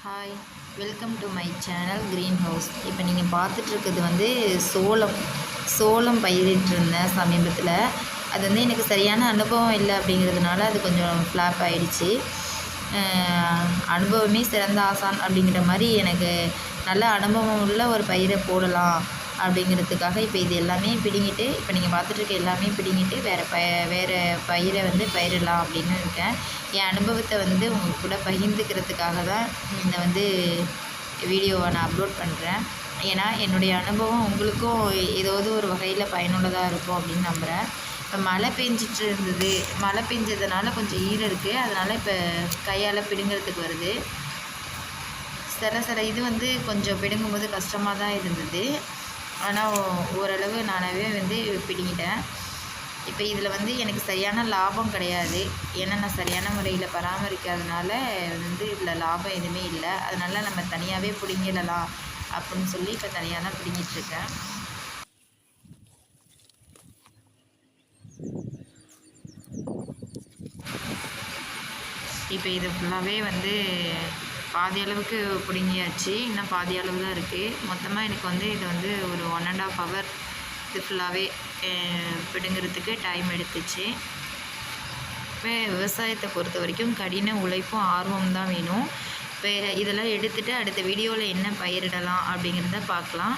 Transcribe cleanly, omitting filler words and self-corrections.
Hi, welcome to my channel green house. இப்போ நீங்கள் பார்த்துட்ருக்கிறது வந்து சோளம் பயிரிட்டிருந்தேன் சமீபத்தில். அது வந்து எனக்கு சரியான அனுபவம் இல்லை அப்படிங்கிறதுனால அது கொஞ்சம் ஃப்ளாப் ஆகிடுச்சு. அனுபவமே சிறந்த ஆசான் அப்படிங்கிற மாதிரி எனக்கு நல்ல அனுபவம் உள்ள ஒரு பயிரை போடலாம் அப்படிங்கிறதுக்காக இப்போ இது எல்லாமே பிடுங்கிட்டு, இப்போ நீங்கள் பார்த்துட்ருக்க எல்லாமே பிடுங்கிட்டு வேறு பயிரை வந்து பயிரிடலாம் அப்படின்னு இருக்கேன். என் அனுபவத்தை வந்து உங்கள் கூட பகிர்ந்துக்கிறதுக்காக தான் இந்த வந்து வீடியோவை நான் அப்லோட் பண்ணுறேன். ஏன்னா என்னுடைய அனுபவம் உங்களுக்கும் ஏதாவது ஒரு வகையில் பயனுள்ளதாக இருக்கும் அப்படின்னு நம்புகிறேன். இப்போ மழை பெஞ்சிட்டு இருந்தது, மழை பெஞ்சதுனால கொஞ்சம் ஈரம் இருக்குது, அதனால் இப்போ கையால் பிடுங்கிறதுக்கு வருது. சில இது வந்து கொஞ்சம் பிடுங்கும்போது கஷ்டமாக தான் இருந்தது. ஆனால் ஓரளவு நானாகவே வந்து பிடுங்கிட்டேன். இப்போ இதில் வந்து எனக்கு சரியான லாபம் கிடையாது. ஏன்னா நான் சரியான முறையில் பராமரிக்காதனால வந்து இதில் லாபம் எதுவுமே இல்லை. அதனால் நம்ம தனியாகவே பிடுங்கிடலாம் அப்படின்னு சொல்லி இப்போ தனியாக தான் பிடுங்கிட்டுருக்கேன். இப்போ இது ஃபுல்லாகவே வந்து பாதி அளவுக்கு பிடுங்கியாச்சு. இன்னும் பாதி அளவு தான் இருக்குது. மொத்தமாக எனக்கு வந்து இது வந்து ஒரு 1.5 hour இது ஃபுல்லாகவே பிடுங்கிறதுக்கு டைம் எடுத்துச்சு. இப்போ விவசாயத்தை பொறுத்த வரைக்கும் கடின உழைப்பும் ஆர்வம் தான் வேணும். இப்போ இதெல்லாம் எடுத்துகிட்டு அடுத்த வீடியோவில் என்ன பயிரிடலாம் அப்படிங்கிறத பார்க்கலாம்.